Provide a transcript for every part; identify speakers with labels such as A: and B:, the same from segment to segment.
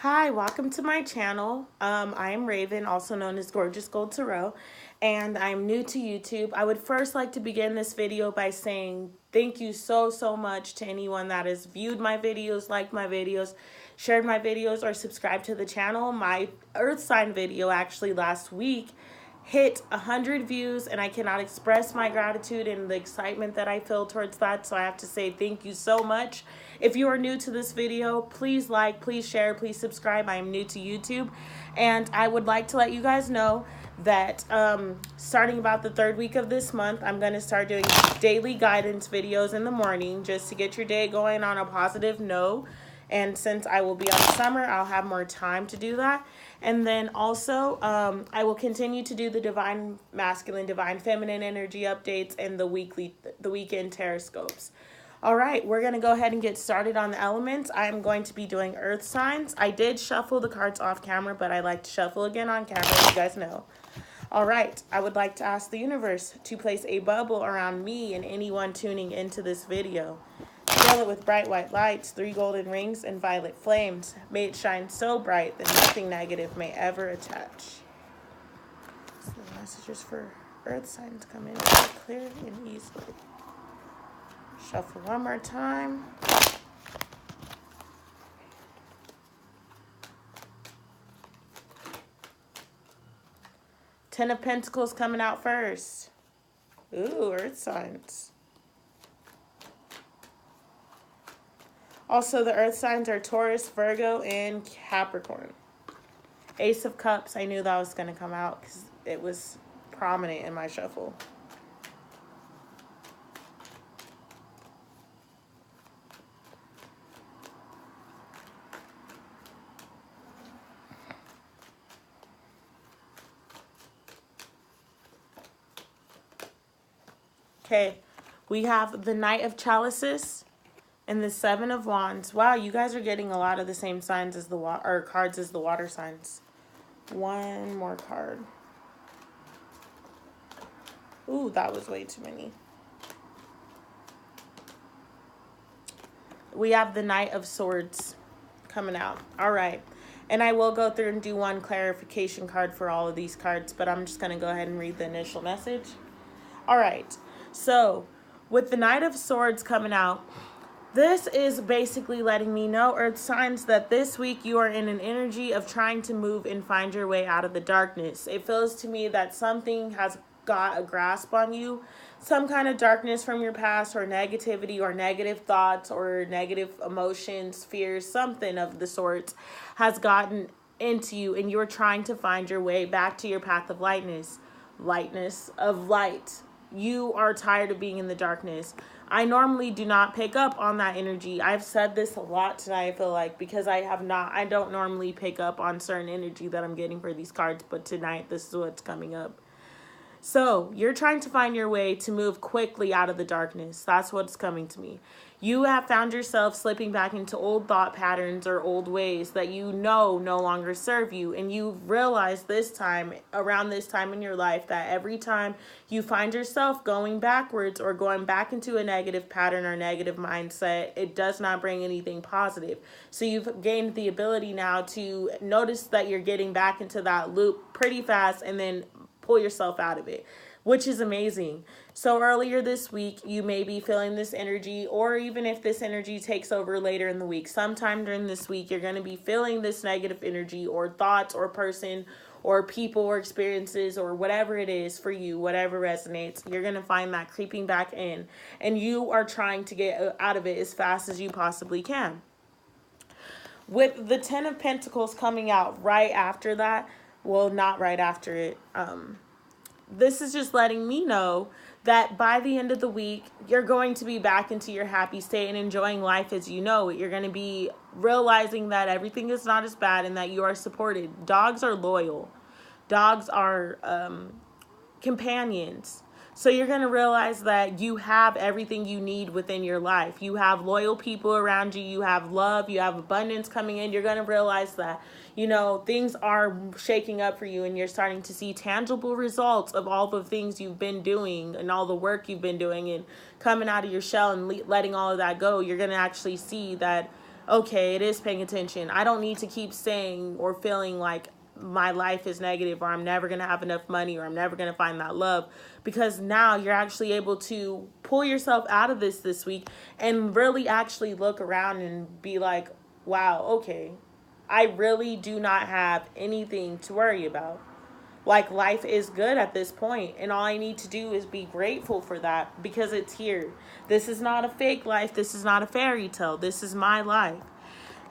A: Hi, welcome to my channel. I am Raven, also known as Gorgeous Gold Tarot, and I'm new to YouTube. I would first like to begin this video by saying thank you so much to anyone that has viewed my videos, liked my videos, shared my videos, or subscribed to the channel. My Earth sign video actually last week hit 100 views, and I cannot express my gratitude and the excitement that I feel towards that. So I have to say thank you so much. If you are new to this video, please like, please share, please subscribe. I am new to YouTube, and I would like to let you guys know that starting about the third week of this month, I'm going to start doing daily guidance videos in the morning just to get your day going on a positive note. And since I will be on summer, I'll have more time to do that. And then also, I will continue to do the divine masculine, divine feminine energy updates and the weekend teroscopes. All right, we're going to go ahead and get started on the elements. I'm going to be doing earth signs. I did shuffle the cards off camera, but I like to shuffle again on camera, as you guys know. All right, I would like to ask the universe to place a bubble around me and anyone tuning into this video. Fill it with bright white lights, 3 golden rings, and violet flames. May it shine so bright that nothing negative may ever attach. So the messages for earth signs come in clear and easily. Shuffle one more time. Ten of Pentacles coming out first. Ooh, earth signs. Also, the earth signs are Taurus, Virgo, and Capricorn. Ace of Cups, I knew that was going to come out because it was prominent in my shuffle. Okay, we have the Knight of Chalices and the Seven of Wands. Wow, you guys are getting a lot of the same signs as the cards as the water signs. One more card. Ooh, that was way too many. We have the Knight of Swords coming out. All right. And I will go through and do one clarification card for all of these cards, but I'm just going to go ahead and read the initial message. All right. So, with the Knight of Swords coming out, this is basically letting me know, earth signs, that this week you are in an energy of trying to move and find your way out of the darkness. It feels to me that something has got a grasp on you. Some kind of darkness from your past, or negativity, or negative thoughts, or negative emotions, fears, something of the sorts has gotten into you, and you're trying to find your way back to your path of lightness of light. You are tired of being in the darkness. I normally do not pick up on that energy. I've said this a lot tonight, I feel like, because I don't normally pick up on certain energy that I'm getting for these cards, but tonight this is what's coming up. So, you're trying to find your way to move quickly out of the darkness. That's what's coming to me. You have found yourself slipping back into old thought patterns or old ways that you know no longer serve you. And you've realized around this time in your life, that every time you find yourself going backwards or going back into a negative pattern or negative mindset, it does not bring anything positive. So you've gained the ability now to notice that you're getting back into that loop pretty fast and then pull yourself out of it, which is amazing. So earlier this week, you may be feeling this energy, or even if this energy takes over later in the week, sometime during this week, you're going to be feeling this negative energy or thoughts or person or people or experiences or whatever it is for you, whatever resonates. You're going to find that creeping back in, and you are trying to get out of it as fast as you possibly can. With the Ten of Pentacles coming out right after that, well, not right after it, this is just letting me know that by the end of the week, you're going to be back into your happy state and enjoying life as you know it. You're going to be realizing that everything is not as bad and that you are supported. Dogs are loyal. Dogs are companions. So you're going to realize that you have everything you need within your life. You have loyal people around you. You have love. You have abundance coming in. You're going to realize that, things are shaking up for you, and you're starting to see tangible results of all the things you've been doing and all the work you've been doing, and coming out of your shell and letting all of that go. You're going to actually see that okay, it is paying attention. I don't need to keep saying or feeling like my life is negative, or I'm never going to have enough money, or I'm never going to find that love, because now you're actually able to pull yourself out of this week and really actually look around and be like, wow, okay, I really do not have anything to worry about. Like, life is good at this point, and all I need to do is be grateful for that, because it's here. This is not a fake life. This is not a fairy tale. This is my life.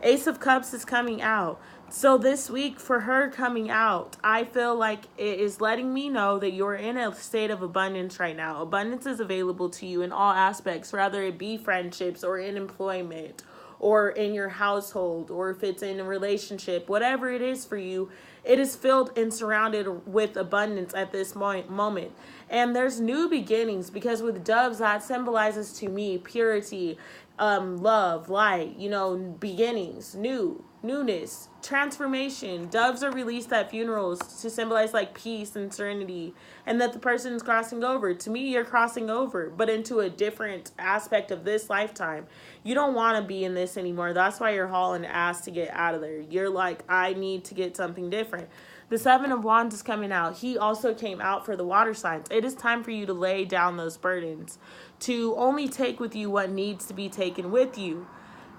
A: Ace of Cups is coming out. So this week, for her coming out, I feel like it is letting me know that you're in a state of abundance right now. Abundance is available to you in all aspects, whether it be friendships or in employment or in your household, or if it's in a relationship, whatever it is for you, it is filled and surrounded with abundance at this moment. And there's new beginnings, because with doves, that symbolizes to me purity, love, light, beginnings, newness, transformation. Doves are released at funerals to symbolize like peace and serenity, and that the person is crossing over. To me, you're crossing over, but into a different aspect of this lifetime. You don't want to be in this anymore. That's why you're hauling ass to get out of there. You're like, I need to get something different. The Seven of Wands is coming out. He also came out for the water signs. It is time for you to lay down those burdens, to only take with you what needs to be taken with you,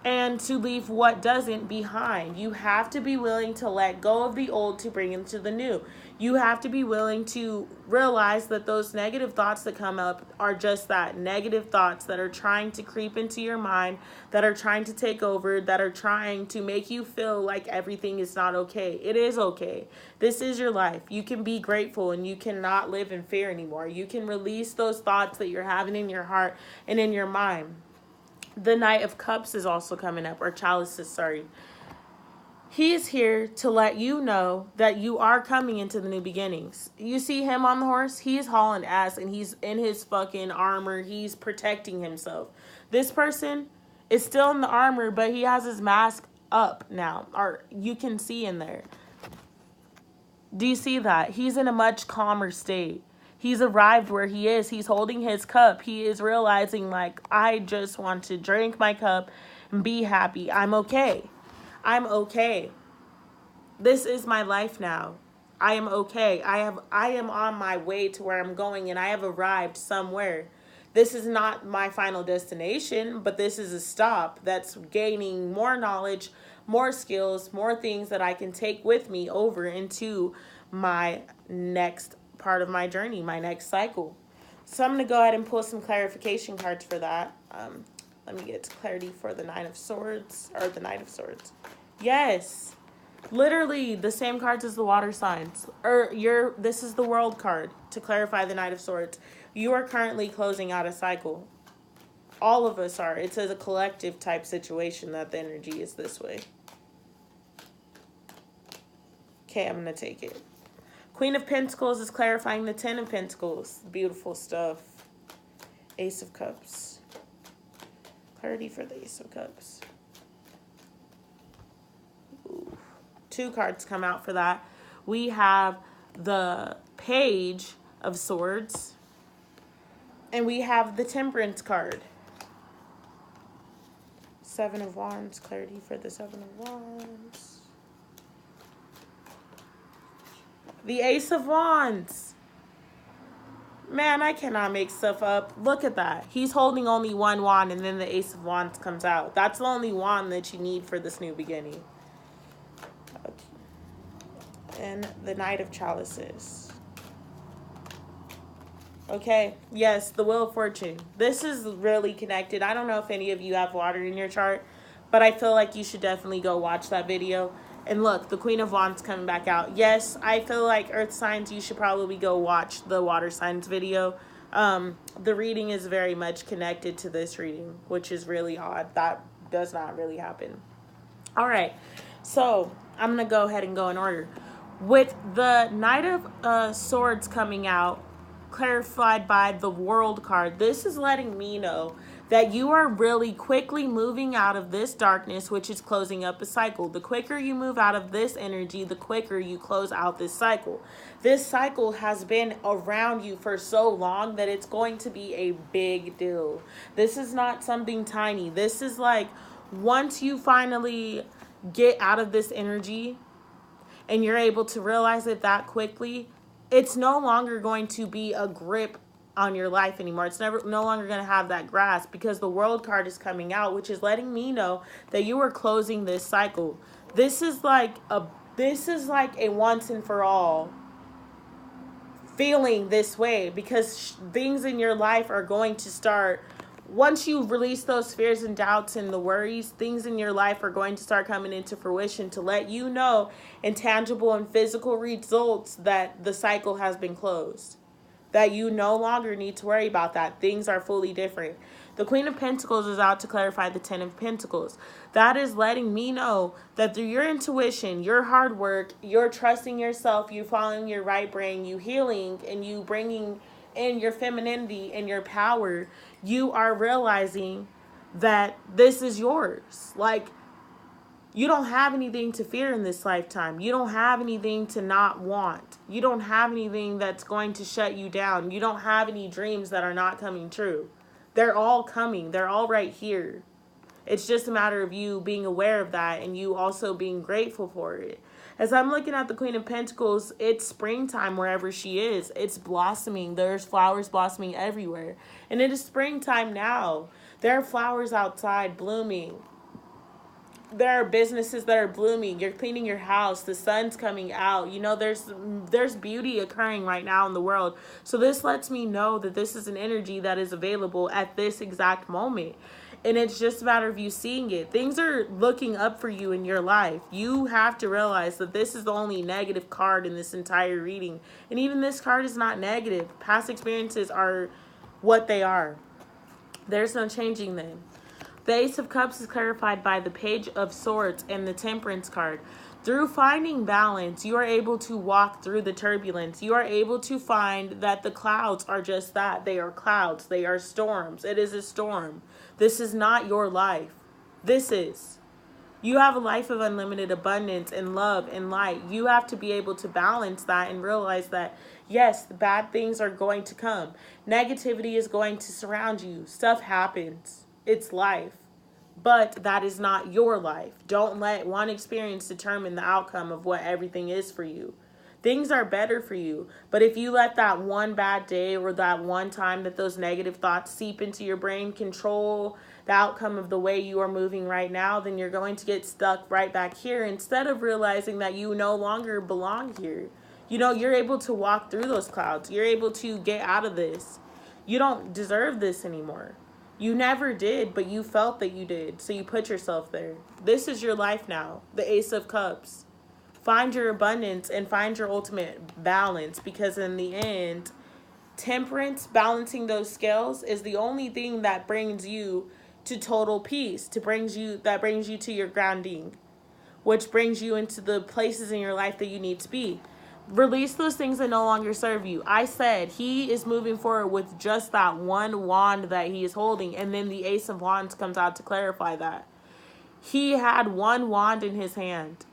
A: and to leave what doesn't behind. You have to be willing to let go of the old to bring into the new. You have to be willing to realize that those negative thoughts that come up are just that, negative thoughts that are trying to creep into your mind, that are trying to take over, that are trying to make you feel like everything is not okay. It is okay. This is your life. You can be grateful, and you cannot live in fear anymore. You can release those thoughts that you're having in your heart and in your mind. The Knight of Cups is also coming up, or Chalices, sorry. He is here to let you know that you are coming into the new beginnings. You see him on the horse? He's hauling ass, and he's in his fucking armor. He's protecting himself. This person is still in the armor, but he has his mask up now, or you can see in there. Do you see that? He's in a much calmer state. He's arrived where he is. He's holding his cup. He is realizing, like, I just want to drink my cup and be happy. I'm okay. I'm okay. This is my life now. I am okay. I am on my way to where I'm going, and I have arrived somewhere. This is not my final destination, but this is a stop that's gaining more knowledge, more skills, more things that I can take with me over into my next part of my journey, my next cycle. So I'm going to go ahead and pull some clarification cards for that. Let me get clarity for the Nine of Swords, or the Knight of Swords. Yes, literally the same cards as the water signs. This is the World card to clarify the Knight of Swords. You are currently closing out a cycle. All of us are. It's a collective type situation that the energy is this way. Okay, I'm going to take it. Queen of Pentacles is clarifying the Ten of Pentacles. Beautiful stuff. Ace of Cups. Clarity for the Ace of Cups. Ooh. 2 cards come out for that. We have the Page of Swords. And we have the Temperance card. 7 of Wands. Clarity for the 7 of Wands. The Ace of Wands. Man, I cannot make stuff up. Look at that. He's holding only one wand, and then the Ace of Wands comes out. That's the only wand that you need for this new beginning. Okay. And the Knight of Chalices. Okay, yes, the Wheel of Fortune. This is really connected. I don't know if any of you have water in your chart, but I feel like you should definitely go watch that video. And look, the Queen of Wands coming back out. Yes, I feel like Earth signs, you should probably go watch the water signs video. The reading is very much connected to this reading, which is really odd. That does not really happen. All right, so I'm going to go ahead and go in order. With the Knight of Swords coming out, clarified by the World card, this is letting me know that you are really quickly moving out of this darkness, which is closing up a cycle. The quicker you move out of this energy, the quicker you close out this cycle. This cycle has been around you for so long that it's going to be a big deal. This is not something tiny. This is like Once you finally get out of this energy and you're able to realize it that quickly, it's no longer going to be a grip on your life anymore. It's no longer going to have that grasp, because the World card is coming out, which is letting me know that you are closing this cycle. This is like a once and for all feeling this way, because things in your life are going to start. Once you release those fears and doubts and the worries, things in your life are going to start coming into fruition to let you know in tangible and physical results that the cycle has been closed. That you no longer need to worry about that. Things are fully different. The Queen of Pentacles is out to clarify the Ten of Pentacles. That is letting me know that through your intuition, your hard work, your trusting yourself, you following your right brain, you healing, and you bringing in your femininity and your power, you are realizing that this is yours. Like, you don't have anything to fear in this lifetime. You don't have anything to not want. You don't have anything that's going to shut you down. You don't have any dreams that are not coming true. They're all coming. They're all right here. It's just a matter of you being aware of that and you also being grateful for it. As I'm looking at the Queen of Pentacles, it's springtime wherever she is. It's blossoming. There's flowers blossoming everywhere. And it is springtime now. There are flowers outside blooming. There are businesses that are blooming. You're cleaning your house. The sun's coming out. You know, there's beauty occurring right now in the world. So this lets me know that this is an energy that is available at this exact moment. And it's just a matter of you seeing it. Things are looking up for you in your life. You have to realize that this is the only negative card in this entire reading. And even this card is not negative. Past experiences are what they are. There's no changing them. The Ace of Cups is clarified by the Page of Swords and the Temperance card. Through finding balance, you are able to walk through the turbulence. You are able to find that the clouds are just that. They are clouds. They are storms. It is a storm. This is not your life. This is. You have a life of unlimited abundance and love and light. You have to be able to balance that and realize that, yes, bad things are going to come. Negativity is going to surround you. Stuff happens. It's life. But that is not your life. Don't let one experience determine the outcome of what everything is for you. Things are better for you. But if you let that one bad day or that one time that those negative thoughts seep into your brain control the outcome of the way you are moving right now, then you're going to get stuck right back here instead of realizing that you no longer belong here. You know, you're able to walk through those clouds. You're able to get out of this. You don't deserve this anymore. You never did, but you felt that you did, so you put yourself there. This is your life now, the Ace of Cups. Find your abundance and find your ultimate balance, because in the end, temperance, balancing those scales, is the only thing that brings you to total peace, that brings you to your grounding, which brings you into the places in your life that you need to be. Release those things that no longer serve you. I said he is moving forward with just that one wand that he is holding, and then the Ace of Wands comes out to clarify that. He had one wand in his hand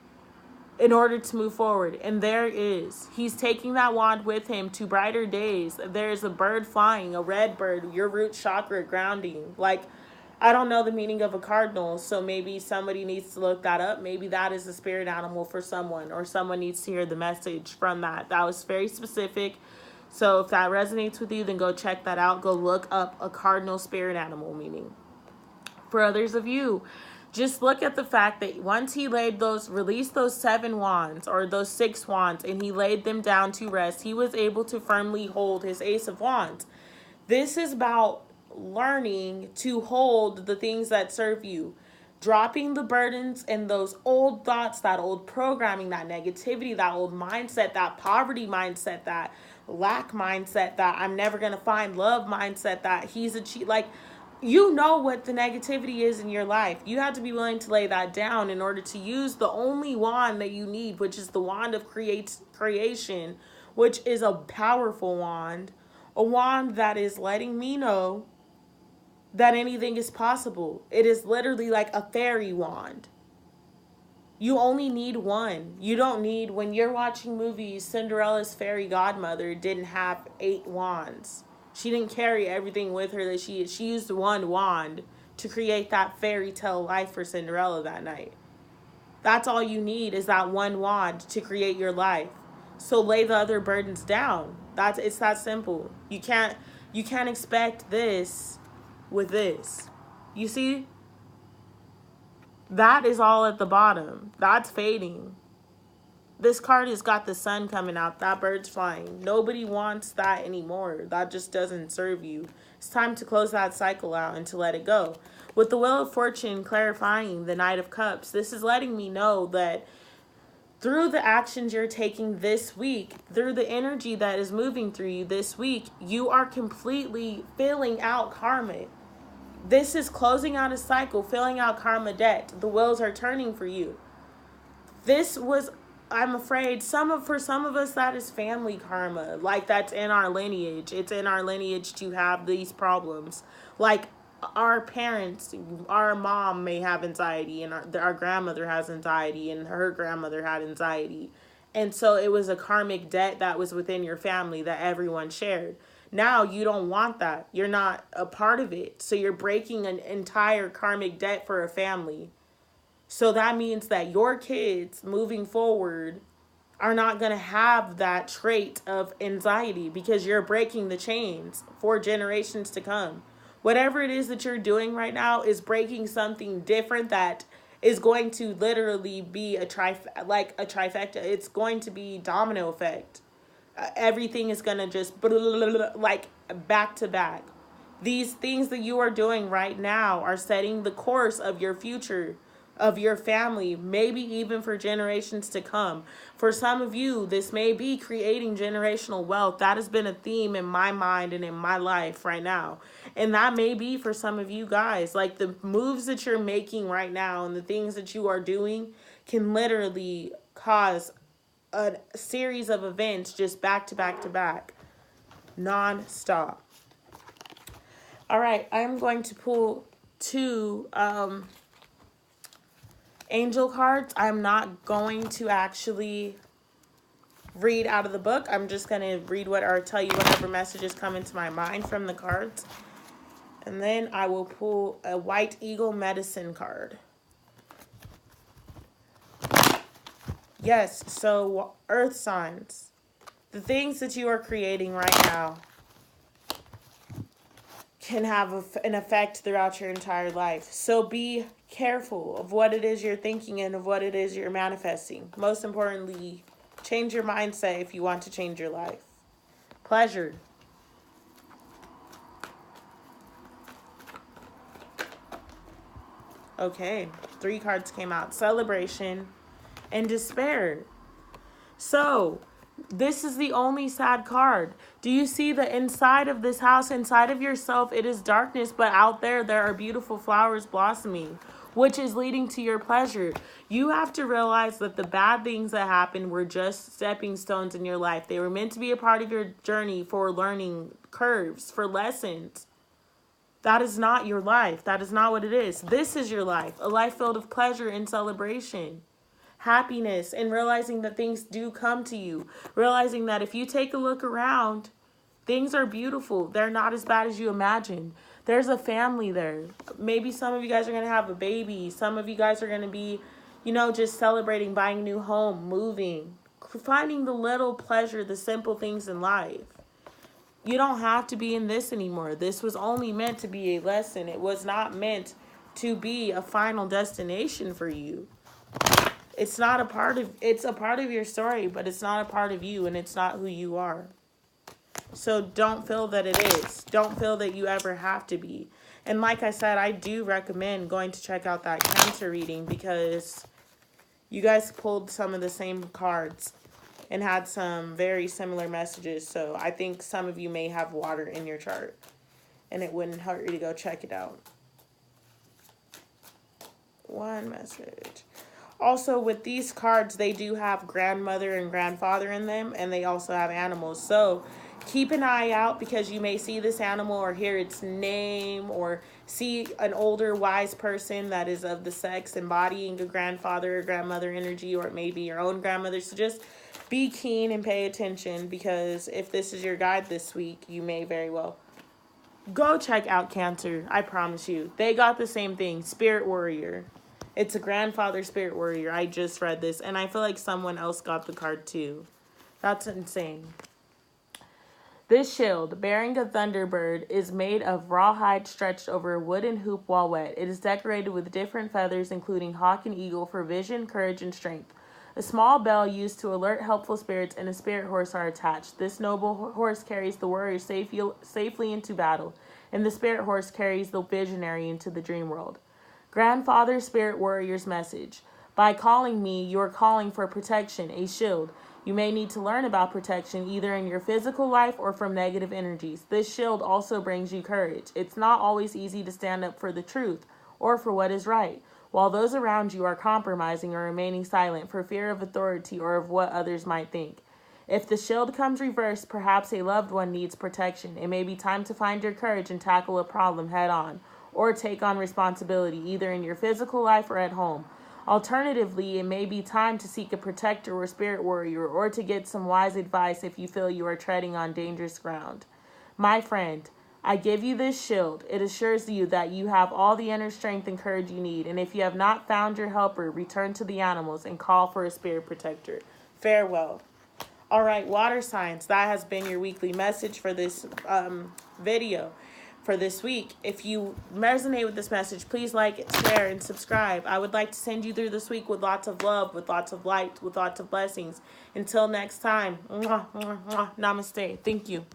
A: in order to move forward, and there is. He's taking that wand with him to brighter days. There's a bird flying, a red bird, your root chakra grounding. Like, I don't know the meaning of a cardinal, so maybe somebody needs to look that up. Maybe that is a spirit animal for someone, or someone needs to hear the message from that. That was very specific. So if that resonates with you, then go check that out. Go look up a cardinal spirit animal meaning. For others of you, just look at the fact that once he released those 7 wands or those 6 wands, and he laid them down to rest, he was able to firmly hold his Ace of Wands. This is about learning to hold the things that serve you, dropping the burdens and those old thoughts, that old programming, that negativity, that old mindset, that poverty mindset, that lack mindset, that I'm never gonna find love mindset, that he's a cheat. Like, you know what the negativity is in your life. You have to be willing to lay that down in order to use the only wand that you need, which is the wand of creation, which is a powerful wand, a wand that is letting me know that anything is possible. It is literally like a fairy wand. You only need one. You don't need, when you're watching movies, Cinderella's fairy godmother didn't have 8 wands. She didn't carry everything with her that she used one wand to create that fairy tale life for Cinderella that night. That's all you need, is that one wand to create your life. So lay the other burdens down. It's that simple. You can't expect this with this. You see? That is all at the bottom. That's fading. This card has got the sun coming out. That bird's flying. Nobody wants that anymore. That just doesn't serve you. It's time to close that cycle out and to let it go. With the Wheel of Fortune clarifying the Knight of Cups, this is letting me know that through the actions you're taking this week, through the energy that is moving through you this week, you are completely filling out karma. This is closing out a cycle, filling out karma debt. The wheels are turning for you. This was, I'm afraid, for some of us, that is family karma. Like, that's in our lineage. It's in our lineage to have these problems. Like, our parents, our mom may have anxiety, and our grandmother has anxiety, and her grandmother had anxiety. And so it was a karmic debt that was within your family that everyone shared. Now you don't want that. You're not a part of it. So you're breaking an entire karmic debt for a family. So that means that your kids moving forward are not going to have that trait of anxiety, because you're breaking the chains for generations to come. Whatever it is that you're doing right now is breaking something different that is going to literally be a trifecta. It's going to be domino effect. Everything is going to just like back to back. These things that you are doing right now are setting the course of your future, of your family, maybe even for generations to come. For some of you, this may be creating generational wealth. That has been a theme in my mind and in my life right now. And that may be for some of you guys. Like, the moves that you're making right now and the things that you are doing can literally cause a series of events just back to back to back, non-stop. All right, I'm going to pull two angel cards. I'm not going to actually read out of the book. I'm just going to read tell you whatever messages come into my mind from the cards. And then I will pull a White Eagle Medicine card. Yes, so earth signs. The things that you are creating right now can have an effect throughout your entire life. So be careful of what it is you're thinking and of what it is you're manifesting. Most importantly, change your mindset if you want to change your life. Pleasure. Okay, 3 cards came out. Celebration and despair. So, this is the only sad card. Do you see the inside of this house, inside of yourself? It is darkness, but out there are beautiful flowers blossoming, which is leading to your pleasure. You have to realize that the bad things that happened were just stepping stones in your life. They were meant to be a part of your journey for learning curves, for lessons. That is not your life. That is not what it is. This is your life, a life filled with pleasure and celebration. Happiness, and realizing that things do come to you. Realizing that if you take a look around, things are beautiful. They're not as bad as you imagined. There's a family there. Maybe some of you guys are going to have a baby. Some of you guys are going to be, just celebrating, buying a new home, moving, finding the little pleasure, the simple things in life. You don't have to be in this anymore. This was only meant to be a lesson. It was not meant to be a final destination for you. It's a part of your story, but it's not a part of you, and it's not who you are. So don't feel that it is. Don't feel that you ever have to be. And like I said, I do recommend going to check out that Cancer reading, because you guys pulled some of the same cards and had some very similar messages. So I think some of you may have water in your chart, and it wouldn't hurt you to go check it out. One message. Also, with these cards, they do have grandmother and grandfather in them, and they also have animals. So keep an eye out, because you may see this animal or hear its name, or see an older wise person that is of the sex embodying a grandfather or grandmother energy, or it may be your own grandmother. So just be keen and pay attention, because if this is your guide this week, you may very well Go check out Cancer. I promise you. They got the same thing. Spirit Warrior. It's a grandfather Spirit Warrior. I just read this, and I feel like someone else got the card too. That's insane. This shield, bearing a thunderbird, is made of rawhide stretched over a wooden hoop while wet. It is decorated with different feathers, including hawk and eagle, for vision, courage, and strength. A small bell used to alert helpful spirits and a spirit horse are attached. This noble horse carries the warrior safely into battle, and the spirit horse carries the visionary into the dream world. Grandfather Spirit Warrior's message. By calling me, you are calling for protection, a shield. You may need to learn about protection either in your physical life or from negative energies. This shield also brings you courage. It's not always easy to stand up for the truth or for what is right, while those around you are compromising or remaining silent for fear of authority or of what others might think. If the shield comes reversed, perhaps a loved one needs protection. It may be time to find your courage and tackle a problem head on, or take on responsibility either in your physical life or at home. Alternatively, it may be time to seek a protector or spirit warrior, or to get some wise advice if you feel you are treading on dangerous ground. My friend, I give you this shield. It assures you that you have all the inner strength and courage you need, and if you have not found your helper, return to the animals and call for a spirit protector. Farewell. All right, water signs, that has been your weekly message for this video for this week. If you resonate with this message, please like it, share, and subscribe. I would like to send you through this week with lots of love, with lots of light, with lots of blessings. Until next time, mwah, mwah, mwah, namaste. Thank you.